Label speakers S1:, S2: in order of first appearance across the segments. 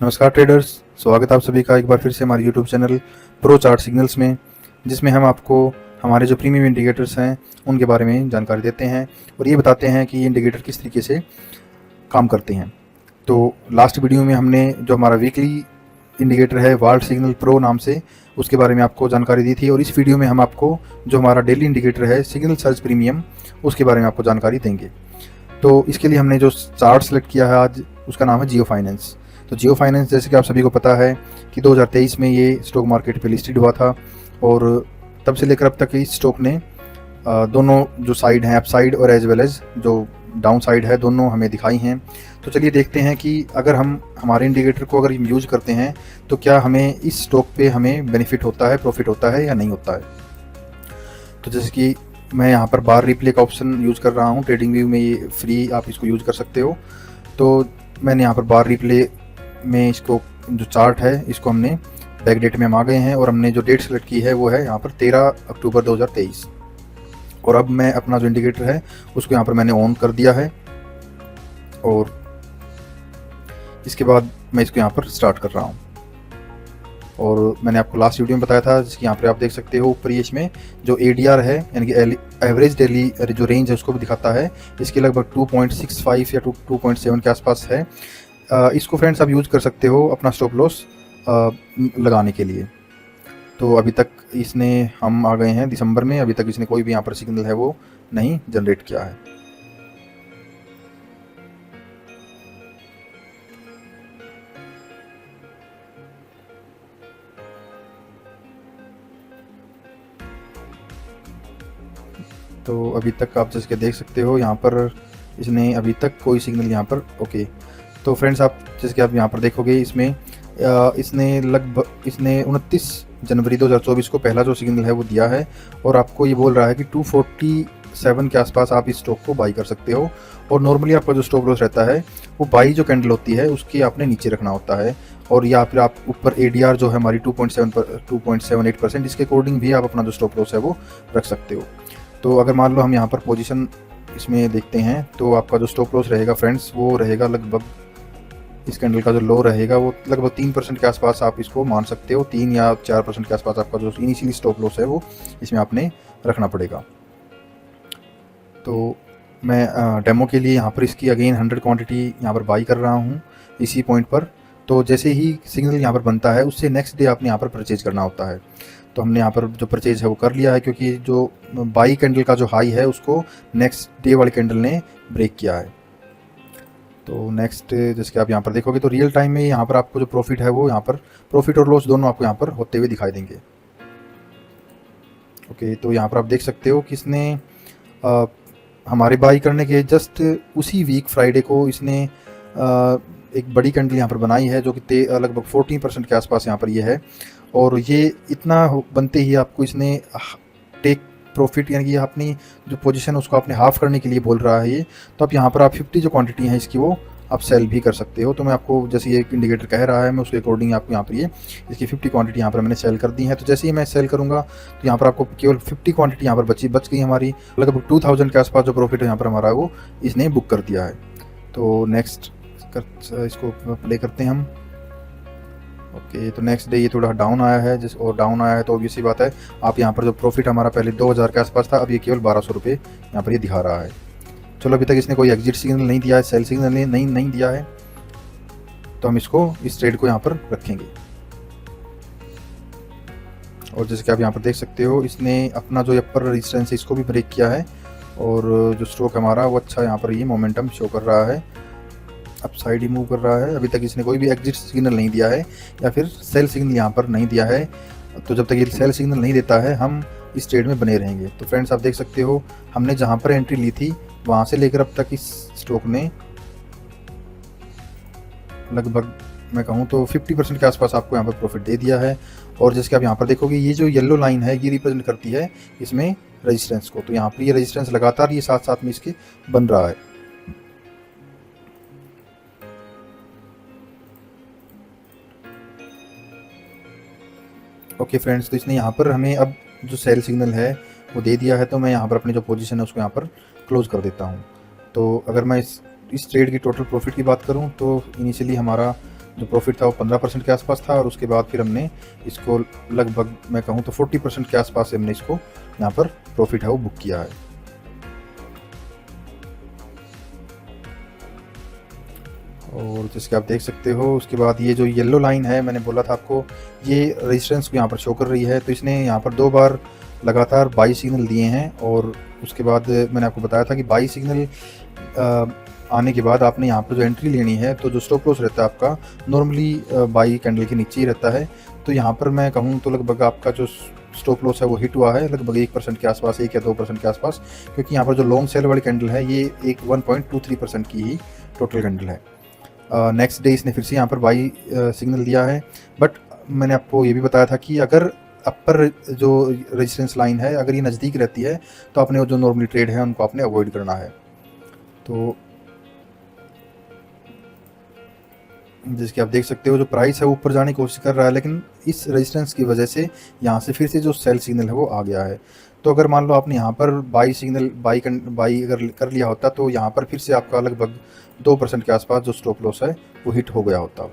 S1: नमस्कार ट्रेडर्स, स्वागत है आप सभी का एक बार फिर से हमारे YouTube channel pro chart signals में, जिसमें हम आपको हमारे जो प्रीमियम इंडिकेटर्स हैं उनके बारे में जानकारी देते हैं और ये बताते हैं कि ये इंडिकेटर किस तरीके से काम करते हैं। तो लास्ट वीडियो में हमने जो हमारा वीकली इंडिकेटर है वाल्ट सिग्नल प्रो नाम से, उसके बारे में आपको जानकारी दी थी और इस वीडियो में हम आपको जो हमारा डेली इंडिकेटर है सिग्नल सर्च प्रीमियम, उसके बारे में आपको जानकारी देंगे। तो इसके लिए हमने जो चार्ट सेलेक्ट किया है आज, उसका नाम है जियो फाइनेंस। तो जियो फाइनेंस, जैसे कि आप सभी को पता है कि 2023 में ये स्टॉक मार्केट पे लिस्टेड हुआ था और तब से लेकर अब तक इस स्टॉक ने दोनों जो साइड हैं, अप साइड और एज वेल एज जो डाउन साइड है, दोनों हमें दिखाई हैं। तो चलिए देखते हैं कि अगर हम हमारे इंडिकेटर को अगर यूज़ करते हैं तो क्या हमें इस स्टॉक पे हमें बेनिफिट होता है, प्रॉफिट होता है या नहीं होता है। तो जैसे कि मैं यहाँ पर बार रिप्ले का ऑप्शन यूज़ कर रहा हूँ, ट्रेडिंग व्यू में ये फ्री आप इसको यूज़ कर सकते हो। तो मैंने यहाँ पर बार रिप्ले में इसको जो चार्ट है इसको हमने बैक डेट में हम आ गए हैं और हमने जो डेट सेलेक्ट की है वो है यहाँ पर 13 अक्टूबर 2023। और अब मैं अपना जो इंडिकेटर है उसको यहाँ पर मैंने ऑन कर दिया है और इसके बाद मैं इसको यहाँ पर स्टार्ट कर रहा हूँ। और मैंने आपको लास्ट वीडियो में बताया था, जिसकी यहाँ पर आप देख सकते हो ऊपर इसमें जो ADR है यानी कि एवरेज डेली जो रेंज है उसको भी दिखाता है। इसके लगभग 2.65 या 2.7 के आसपास है। इसको फ्रेंड्स आप यूज़ कर सकते हो अपना स्टॉप लॉस लगाने के लिए। तो अभी तक इसने, हम आ गए हैं दिसंबर में, अभी तक इसने कोई भी यहाँ पर सिग्नल है वो नहीं जनरेट किया है। तो अभी तक आप जैसे कि देख सकते हो यहाँ पर इसने अभी तक कोई सिग्नल यहाँ पर, ओके। तो फ्रेंड्स आप जैसे कि आप यहाँ पर देखोगे इसमें इसने लगभग 29 जनवरी 2024 को पहला जो सिग्नल है वो दिया है और आपको ये बोल रहा है कि 247 के आसपास आप इस स्टॉक को बाई कर सकते हो। और नॉर्मली आपका जो स्टॉप लॉस रहता है वो बाई जो कैंडल होती है उसकी आपने नीचे रखना होता है, और या फिर आप ऊपर ADR जो है हमारी 2.78%, इसके अकॉर्डिंग भी आप अपना जो स्टॉप लॉस है वो रख सकते हो। तो अगर मान लो हम यहाँ पर पोजीशन इसमें देखते हैं तो आपका जो स्टॉप लॉस रहेगा फ्रेंड्स वो रहेगा लगभग, इस कैंडल का जो लो रहेगा वो लगभग 3% के आसपास आप इसको मान सकते हो। 3 या 4% के आसपास आपका जो इनिशियली स्टॉप लॉस है वो इसमें आपने रखना पड़ेगा। तो मैं डेमो के लिए यहाँ पर इसकी अगेन 100 क्वांटिटी यहाँ पर बाई कर रहा हूँ इसी पॉइंट पर। तो जैसे ही सिग्नल यहाँ पर बनता है उससे नेक्स्ट डे आपने यहाँ पर परचेज करना होता है। तो हमने यहाँ पर जो परचेज है वो कर लिया है, क्योंकि जो बाई कैंडल का जो हाई है उसको नेक्स्ट डे वाले कैंडल ने ब्रेक किया है। तो नेक्स्ट जैसे कि आप यहाँ पर देखोगे तो रियल टाइम में यहाँ पर आपको जो प्रॉफिट है वो यहाँ पर, प्रॉफिट और लॉस दोनों आपको यहाँ पर होते हुए दिखाई देंगे। ओके, तो यहाँ पर आप देख सकते हो कि इसने हमारे बाई करने के जस्ट उसी वीक फ्राइडे को इसने एक बड़ी कैंडल यहाँ पर बनाई है जो कि लगभग 14% के आसपास यहाँ पर ये है। और ये इतना बनते ही आपको इसने टेक प्रॉफिट यानी कि अपनी जो पोजीशन उसको आपने हाफ करने के लिए बोल रहा है ये। तो आप यहाँ पर आप 50 जो क्वांटिटी है इसकी वो आप सेल भी कर सकते हो। तो मैं आपको जैसे ये इंडिकेटर कह रहा है मैं उसके अकॉर्डिंग आपको यहाँ पर ये इसकी 50 क्वांटिटी यहाँ पर मैंने सेल कर दी है। तो जैसे ही मैं सेल करूँगा तो यहाँ पर आपको केवल 50 क्वांटिटी यहाँ पर बच गई हमारी, लगभग 2000 के आसपास जो प्रॉफिट यहाँ पर हमारा वो इसने बुक कर दिया है। तो नेक्स्ट इसको प्ले करते हैं हम। ओके, तो नेक्स्ट डे ये थोड़ा डाउन आया है, और डाउन आया है तो ऑब्वियसली बात है आप यहाँ पर जो प्रॉफिट हमारा पहले 2000 के आसपास था, अब ये केवल 1200 रुपये यहाँ पर ये दिखा रहा है। चलो, अभी तक इसने कोई एग्जिट सिग्नल नहीं दिया है, सेल सिग्नल नहीं दिया है, तो हम इसको इस ट्रेड को यहाँ पर रखेंगे। और जैसे कि आप यहाँ पर देख सकते हो इसने अपना जो अपर रेजिस्टेंस है इसको भी ब्रेक किया है और जो स्टॉक हमारा वो अच्छा यहाँ पर ये मोमेंटम शो कर रहा है, अप साइड ही मूव कर रहा है। अभी तक इसने कोई भी एग्जिट सिग्नल नहीं दिया है या फिर सेल सिग्नल यहाँ पर नहीं दिया है। तो जब तक ये सेल सिग्नल नहीं देता है हम इस ट्रेड में बने रहेंगे। तो फ्रेंड्स आप देख सकते हो हमने जहाँ पर एंट्री ली थी वहाँ से लेकर अब तक इस स्टॉक ने लगभग मैं कहूँ तो 50% के आसपास आपको यहाँ पर प्रॉफिट दे दिया है। और जैसे कि आप यहाँ पर देखोगे ये जो येलो लाइन है ये रिप्रेजेंट करती है इसमें रेजिस्टेंस को। तो यहाँ पर ये रेजिस्टेंस लगातार ये साथ साथ में इसके बन रहा है। ओके फ्रेंड्स, तो इसने यहाँ पर हमें अब जो सेल सिग्नल है वो दे दिया है। तो मैं यहाँ पर अपनी जो पोजीशन है उसको यहाँ पर क्लोज कर देता हूँ। तो अगर मैं इस ट्रेड की टोटल प्रॉफिट की बात करूँ तो इनिशियली हमारा जो प्रॉफिट था वो 15% के आसपास था, और उसके बाद फिर हमने इसको लगभग मैं कहूँ तो 40% के आसपास से हमने इसको यहाँ पर प्रॉफिट है वो बुक किया है। और जिसके आप देख सकते हो, उसके बाद ये जो येलो लाइन है, मैंने बोला था आपको, ये रेजिस्टेंस को यहाँ पर शो कर रही है। तो इसने यहाँ पर 2 बार लगातार बाई सिग्नल दिए हैं, और उसके बाद मैंने आपको बताया था कि बाई सिग्नल आने के बाद आपने यहाँ पर जो एंट्री लेनी है, तो जो स्टॉप लॉस रहता है आपका नॉर्मली बाई कैंडल के नीचे ही रहता है। तो यहाँ पर मैं कहूँ तो लगभग आपका जो स्टॉप लॉस है वो हिट हुआ है लगभग 1% के आसपास, 1 या 2% के आसपास, क्योंकि यहाँ पर जो लॉन्ग सेल वाली कैंडल है ये एक 1.23% की ही टोटल कैंडल है। नेक्स्ट डे इसने फिर से यहाँ पर बाई सिग्नल दिया है, बट मैंने आपको ये भी बताया था कि अगर अपर जो रेजिस्टेंस लाइन है अगर ये नज़दीक रहती है तो आपने जो नॉर्मली ट्रेड है उनको आपने अवॉइड करना है। तो जिसके आप देख सकते हो जो प्राइस है वो ऊपर जाने की कोशिश कर रहा है, लेकिन इस रेजिस्टेंस की वजह से यहाँ से फिर से जो सेल सिग्नल है वो आ गया है। तो अगर मान लो आपने यहाँ पर बाई सिग्नल बाई अगर कर लिया होता तो यहाँ पर फिर से आपका लगभग 2% के आसपास जो स्टॉप लॉस है वो हिट हो गया होता।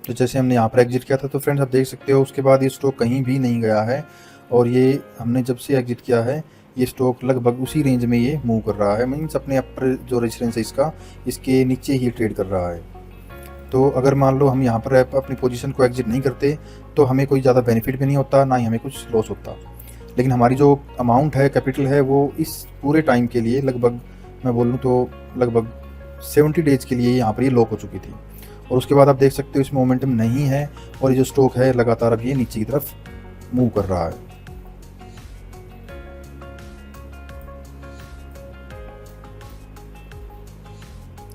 S1: तो जैसे हमने यहाँ पर एग्जिट किया था, तो फ्रेंड्स आप देख सकते हो उसके बाद ये स्टॉक कहीं भी नहीं गया है, और ये हमने जब से एग्जिट किया है ये स्टॉक लगभग उसी रेंज में ये मूव कर रहा है, मीन्स अपने अपर जो रेजिस्टेंस है इसका इसके नीचे ही ट्रेड कर रहा है। तो अगर मान लो हम यहाँ पर अपनी पोजीशन को एग्जिट नहीं करते तो हमें कोई ज़्यादा बेनिफिट भी नहीं होता, ना ही हमें कुछ लॉस होता, लेकिन हमारी जो अमाउंट है कैपिटल है वो इस पूरे टाइम के लिए लगभग मैं बोलूँ तो लगभग 70 डेज के लिए यहाँ पर ये लॉक हो चुकी थी। और उसके बाद आप देख सकते हो इसमें मोमेंटम नहीं है, और ये जो स्टॉक है लगातार अब ये नीचे की तरफ मूव कर रहा है।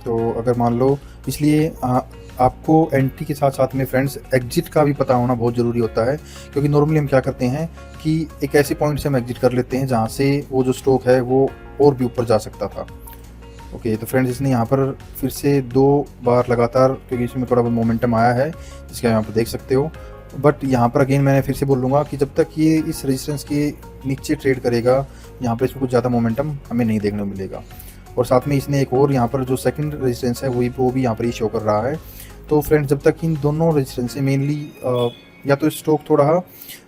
S1: तो अगर मान लो, इसलिए आपको एंट्री के साथ साथ में फ्रेंड्स एग्जिट का भी पता होना बहुत ज़रूरी होता है, क्योंकि नॉर्मली हम क्या करते हैं कि एक ऐसे पॉइंट से हम एग्जिट कर लेते हैं जहाँ से वो जो स्टॉक है वो और भी ऊपर जा सकता था। ओके, तो फ्रेंड्स इसने यहाँ पर फिर से 2 बार लगातार, क्योंकि इसमें थोड़ा बहुत मोमेंटम आया है जिसके यहाँ पर देख सकते हो, बट यहाँ पर अगेन मैंने फिर से बोल लूँगा कि जब तक ये इस रेजिस्टेंस के नीचे ट्रेड करेगा यहाँ पर इसमें कुछ ज़्यादा मोमेंटम हमें नहीं देखने को मिलेगा। और साथ में इसने एक और यहाँ पर जो सेकंड रेजिस्टेंस है वो भी यहाँ पर ये शो कर रहा है। तो फ्रेंड्स जब तक इन दोनों रेजिस्टेंस से मेनली या तो स्टॉक थोड़ा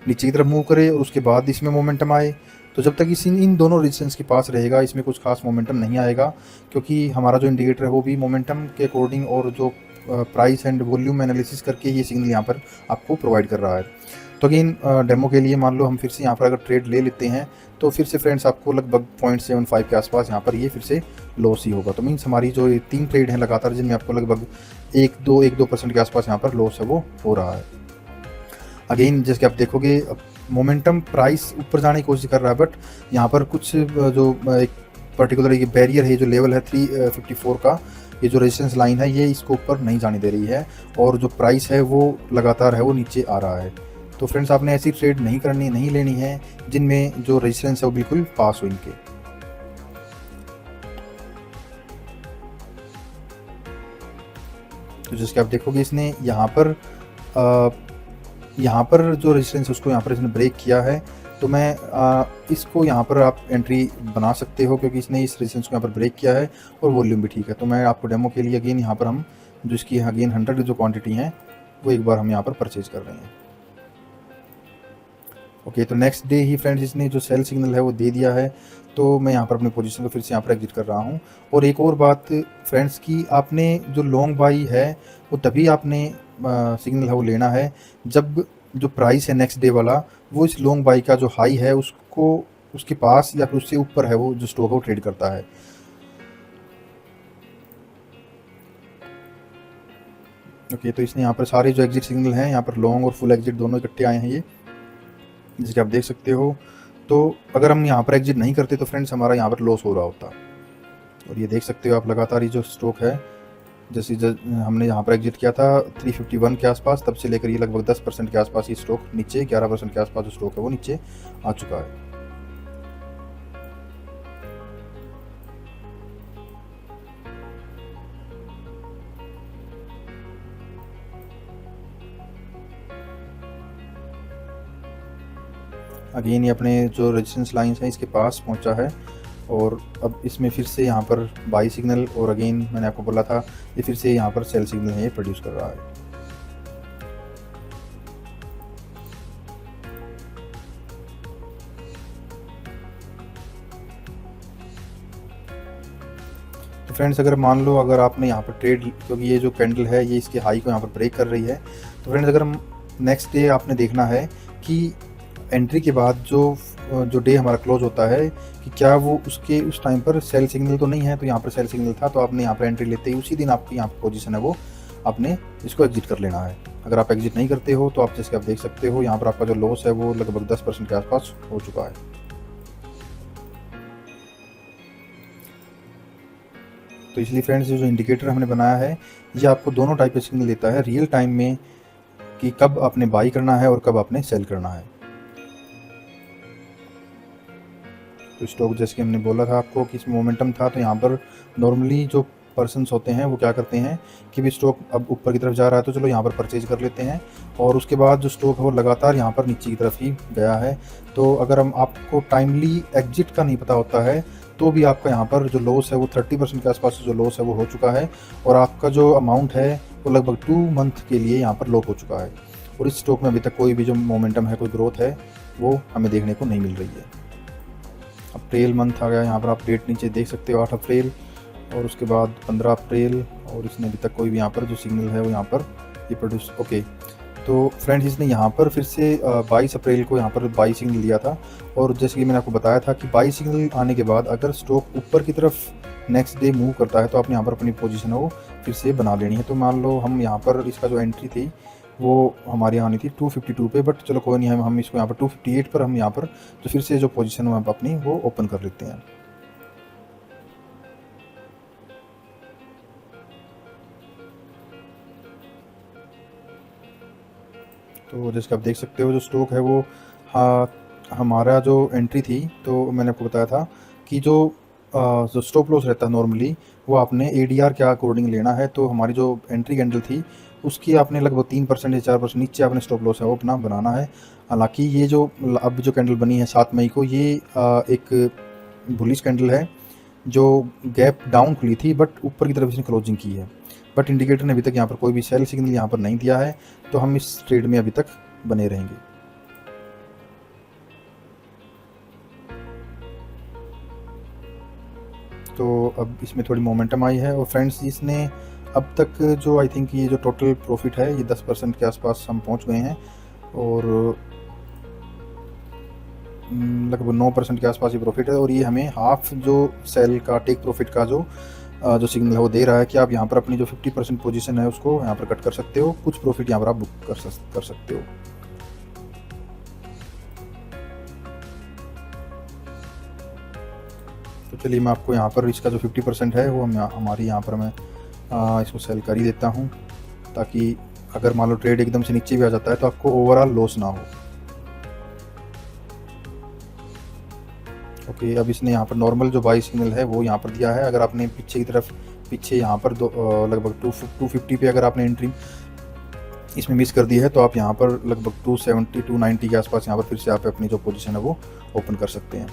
S1: नीचे की तरफ मूव करे और उसके बाद इसमें मोमेंटम आए, तो जब तक इन दोनों रेजिस्टेंस के पास रहेगा इसमें कुछ खास मोमेंटम नहीं आएगा, क्योंकि हमारा जो इंडिकेटर है वो भी मोमेंटम के अकॉर्डिंग और जो प्राइस एंड वॉल्यूम एनालिसिस करके ये सिग्नल यहाँ पर आपको प्रोवाइड कर रहा है। तो अगेन डेमो के लिए मान लो हम फिर से यहाँ पर अगर ट्रेड ले लेते हैं तो फिर से फ्रेंड्स आपको लगभग 0.75 के आसपास यहाँ पर ये फिर से लॉस ही होगा। तो मीन्स हमारी जो ये 3 ट्रेड हैं लगातार जिनमें आपको लगभग 1-2% के आसपास यहाँ पर लॉस है वो हो रहा है। अगेन जैसे आप देखोगे मोमेंटम प्राइस ऊपर जाने की कोशिश कर रहा है, बट यहाँ पर कुछ जो एक पर्टिकुलर ये बैरियर है, जो लेवल है 354 का, ये जो रेजिस्टेंस लाइन है ये इसको ऊपर नहीं जाने दे रही है, और जो प्राइस है वो लगातार है वो नीचे आ रहा है। तो फ्रेंड्स आपने ऐसी ट्रेड नहीं लेनी है जिनमें जो रेजिस्टेंस है वो बिल्कुल पास हो इनके। तो जैसे आप देखोगे इसने यहाँ पर जो रेजिस्टेंस है उसको यहाँ पर इसने ब्रेक किया है, तो मैं इसको यहाँ पर आप एंट्री बना सकते हो, क्योंकि इसने इस रेजिस्टेंस को यहाँ पर ब्रेक किया है और वॉल्यूम भी ठीक है। तो मैं आपको डेमो के लिए अगेन यहाँ पर हम जो इसकी अगेन 100 जो क्वांटिटी है वो एक बार हम यहाँ पर परचेज कर रहे हैं। ओके, तो नेक्स्ट डे ही फ्रेंड्स इसने जो सेल सिग्नल है वो दे दिया है, तो मैं यहाँ पर अपनी पोजीशन को फिर से यहाँ पर एग्जिट कर रहा हूँ। और एक और बात फ्रेंड्स की, आपने जो लॉन्ग बाई है वो तभी आपने सिग्नल है वो लेना है जब जो प्राइस है नेक्स्ट डे वाला वो इस लॉन्ग बाई का जो हाई है उसको उसके पास या फिर उससे ऊपर है वो जो स्टॉक है वो ट्रेड करता है। ओके, तो इसने यहाँ पर सारे जो एग्जिट सिग्नल हैं यहाँ पर लॉन्ग और फुल एग्जिट दोनों इकट्ठे आए हैं ये, जिसके आप देख सकते हो। तो अगर हम यहाँ पर एग्जिट नहीं करते तो फ्रेंड्स हमारा यहाँ पर लॉस हो रहा होता। और ये देख सकते हो आप लगातार ये जो स्टॉक है, जैसे हमने यहाँ पर एग्जिट किया था 351 के आसपास, तब से लेकर ये लगभग 10% के आसपास ये स्टॉक नीचे, 11% के आसपास जो स्टॉक है वो नीचे आ चुका है। अगेन ये अपने जो रेजिस्टेंस लाइंस हैं इसके पास पहुंचा है, और अब इसमें फिर से यहाँ पर बाई सिग्नल, और अगेन मैंने आपको बोला था ये फिर से यहाँ पर सेल सिग्नल है, ये प्रोड्यूस कर रहा है। तो फ्रेंड्स अगर मान लो अगर आपने यहाँ पर ट्रेड, क्योंकि ये जो कैंडल है ये इसके हाई को यहाँ पर ब्रेक कर रही है, तो फ्रेंड्स अगर हम नेक्स्ट डे आपने देखना है कि एंट्री के बाद जो डे हमारा क्लोज होता है कि क्या वो उसके उस टाइम पर सेल सिग्नल तो नहीं है, तो यहाँ पर सेल सिग्नल था तो आपने यहाँ पर एंट्री लेते ही उसी दिन आपकी यहाँ पर पोजीशन है वो आपने इसको एग्जिट कर लेना है। अगर आप एग्जिट नहीं करते हो तो आप जैसे आप देख सकते हो यहाँ पर आपका जो लॉस है वो लगभग 10% के आसपास हो चुका है। तो इसलिए फ्रेंड्स ये जो इंडिकेटर हमने बनाया है ये आपको दोनों टाइप के सिग्नल देता है रियल टाइम में कि कब आपने बाई करना है और कब आपने सेल करना है। तो स्टॉक जैसे कि हमने बोला था आपको कि इसमें मोमेंटम था, तो यहाँ पर नॉर्मली जो पर्सन्स होते हैं वो क्या करते हैं कि भी स्टॉक अब ऊपर की तरफ जा रहा है तो चलो यहाँ पर परचेज कर लेते हैं, और उसके बाद जो स्टॉक है वो लगातार यहाँ पर नीचे की तरफ ही गया है। तो अगर हम आपको टाइमली एग्जिट का नहीं पता होता है तो भी आपका यहाँ पर जो लॉस है वो 30% के आसपास जो लॉस है वो हो चुका है, और आपका जो अमाउंट है वो लगभग 2 मंथ के लिए यहाँ पर लॉक हो चुका है। और इस स्टॉक में अभी तक कोई भी जो मोमेंटम है, कोई ग्रोथ है वो हमें देखने को नहीं मिल रही है। अप्रैल मंथ आ गया, यहाँ पर आप डेट नीचे देख सकते हो 8 अप्रैल, और उसके बाद 15 अप्रैल, और इसने अभी तक कोई भी यहाँ पर जो सिग्नल है वो यहाँ पर ये प्रोड्यूस ओके। तो फ्रेंड्स इसने यहाँ पर फिर से 22 अप्रैल को यहाँ पर बाई सिग्नल दिया था, और जैसे कि मैंने आपको बताया था कि बाई सिग्नल आने के बाद अगर स्टॉक ऊपर की तरफ नेक्स्ट डे मूव करता है तो आपने यहाँ पर अपनी पोजीशन है वो फिर से बना लेनी है। तो मान लो हम यहाँ पर इसका जो एंट्री थी वो हमारी आनी थी 252 पे, बट चलो कोई नहीं, हम इसको यहाँ पर 258 पर हम यहाँ पर तो फिर से जो पोजीशन हम अपनी वो ओपन कर लेते हैं। तो जैसे आप देख सकते हो जो स्टॉक है वो हमारा जो एंट्री थी, तो मैंने आपको बताया था कि जो स्टॉप लॉस रहता है नॉर्मली वो आपने ADR के अकॉर्डिंग लेना है। तो हमारी जो एंट्री कैंडल थी उसकी आपने लगभग 3% या 4% नीचे आपने स्टॉप लॉस है वो अपना बनाना है। हालांकि ये जो अब जो कैंडल बनी है 7 मई को, ये एक बुलिश कैंडल है जो गैप डाउन खुली थी बट ऊपर की तरफ इसने क्लोजिंग की है, बट इंडिकेटर ने अभी तक यहाँ पर कोई भी सेल सिग्नल यहाँ पर नहीं दिया है, तो हम इस ट्रेड में अभी तक बने रहेंगे। तो अब इसमें थोड़ी मोमेंटम आई है, और फ्रेंड्स इसने अब तक जो आई थिंक ये जो टोटल प्रॉफिट है ये 10% के आसपास हम पहुंच गए हैं, और लगभग 9% के आसपास ये प्रॉफिट है। और ये हमें हाफ जो सेल का टेक प्रॉफिट का जो सिग्नल है वो दे रहा है कि आप यहाँ पर अपनी जो 50% पोजीशन है उसको यहाँ पर कट कर सकते हो, कुछ प्रॉफिट यहाँ पर आप बुक कर सकते हो। तो चलिए मैं आपको यहाँ पर इसका जो 50% है वो हमारी यहाँ पर मैं इसको सेल कर ही देता हूँ, ताकि अगर मान लो ट्रेड एकदम से नीचे भी आ जाता है तो आपको ओवरऑल लॉस ना हो। ओके, अब इसने यहाँ पर नॉर्मल जो बाई सिग्नल है वो यहाँ पर दिया है। अगर आपने पीछे यहाँ पर लगभग 250 पे अगर आपने एंट्री इसमें मिस कर दी है तो आप यहाँ पर लगभग 270 290 के आसपास यहाँ पर फिर से आप अपनी जो पोजीशन है वो ओपन कर सकते हैं।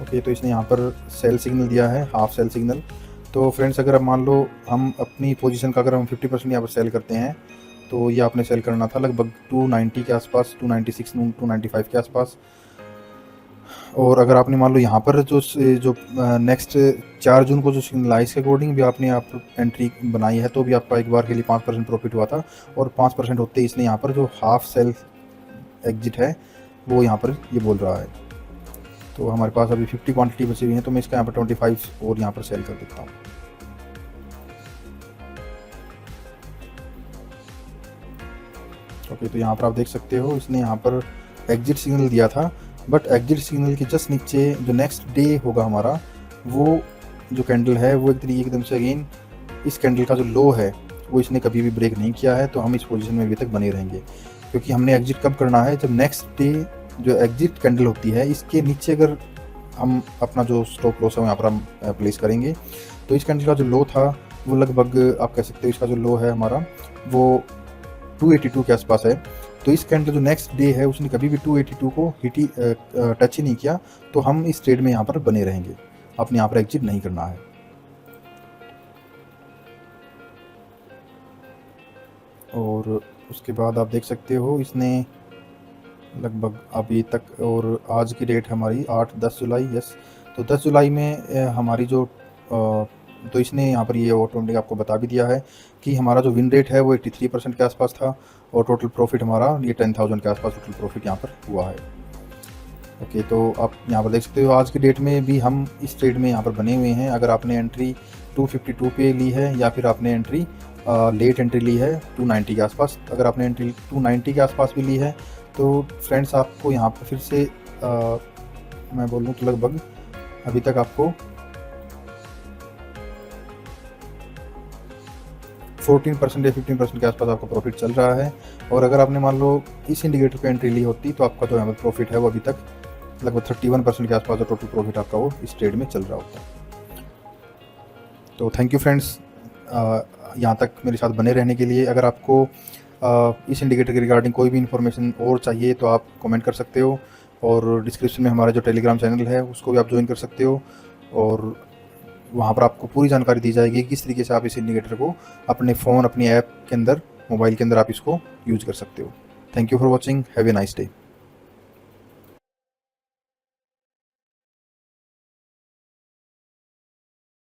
S1: ओके, तो इसने यहाँ पर सेल सिग्नल दिया है, हाफ सेल सिग्नल। तो फ्रेंड्स अगर अब मान लो हम अपनी पोजीशन का अगर हम 50% यहाँ पर सेल करते हैं तो ये आपने सेल करना था लगभग 290 के आसपास, 296 295 के आसपास। और अगर आपने मान लो यहाँ पर जो नेक्स्ट 4 जून को जो सिग्नल आई इसके अकॉर्डिंग भी आपने आप एंट्री बनाई है तो भी आपका एक बार के लिए 5% प्रॉफिट हुआ था, और 5% होते ही इसने यहाँ पर जो हाफ सेल एग्जिट है वो यहाँ पर ये बोल रहा है। तो हमारे पास अभी 50 क्वांटिटी बची हुई है, तो मैं इसका यहाँ पर 25 और यहाँ पर सेल कर देता हूँ। ओके, तो यहाँ पर आप देख सकते हो इसने यहाँ पर एग्जिट सिग्नल दिया था, बट एग्जिट सिग्नल के जस्ट नीचे जो नेक्स्ट डे होगा हमारा वो जो कैंडल है वो एकदम से अगेन इस कैंडल का जो लो है वो इसने कभी भी ब्रेक नहीं किया है। तो हम इस पोजीशन में अभी तक बने रहेंगे, क्योंकि हमने एग्जिट कब करना है, जब नेक्स्ट डे जो एग्जिट कैंडल होती है इसके नीचे अगर हम अपना जो स्टॉप लॉस है यहाँ पर हम प्लेस करेंगे। तो इस कैंडल का जो लो था वो लगभग आप कह सकते हो इसका जो लो है हमारा वो 282 के आसपास है, तो इस कैंडल जो नेक्स्ट डे है उसने कभी भी 282 को टच ही नहीं किया, तो हम इस ट्रेड में यहाँ पर बने रहेंगे, आपने यहाँ पर एग्जिट नहीं करना है। और उसके बाद आप देख सकते हो इसने लगभग अभी तक, और आज की डेट हमारी 8-10 जुलाई, यस, तो 10 जुलाई में हमारी जो तो इसने यहाँ पर ये ऑटोमेटिक आपको बता भी दिया है कि हमारा जो विन रेट है वो 83% के आसपास था, और टोटल प्रॉफिट हमारा ये 10,000 के आसपास टोटल प्रॉफिट यहाँ पर हुआ है। ओके, तो आप यहाँ पर देख सकते हो आज की डेट में भी हम इस ट्रेड में यहाँ पर बने हुए हैं। अगर आपने एंट्री 252 पे ली है या फिर आपने एंट्री लेट एंट्री ली है 290 के आसपास, अगर आपने एंट्री 290 के आसपास भी ली है, तो फ्रेंड्स आपको यहाँ पर फिर से मैं बोलूँ तो लगभग अभी तक आपको 14% या 15% के आसपास आपका प्रॉफिट चल रहा है। और अगर आपने मान लो इस इंडिकेटर पे एंट्री ली होती तो आपका जो यहाँ पर प्रॉफिट है वो अभी तक लगभग 31% के आसपास टोटल प्रॉफिट आपका वो इस ट्रेड में चल रहा होता। तो थैंक यू फ्रेंड्स यहाँ तक मेरे साथ बने रहने के लिए। अगर आपको इस इंडिकेटर के रिगार्डिंग कोई भी इन्फॉर्मेशन और चाहिए तो आप कमेंट कर सकते हो, और डिस्क्रिप्शन में हमारा जो टेलीग्राम चैनल है उसको भी आप ज्वाइन कर सकते हो, और वहाँ पर आपको पूरी जानकारी दी जाएगी किस तरीके से आप इस इंडिकेटर को अपने फ़ोन, अपनी ऐप के अंदर, मोबाइल के अंदर आप इसको यूज कर सकते हो। Thank you for watching, have a nice day.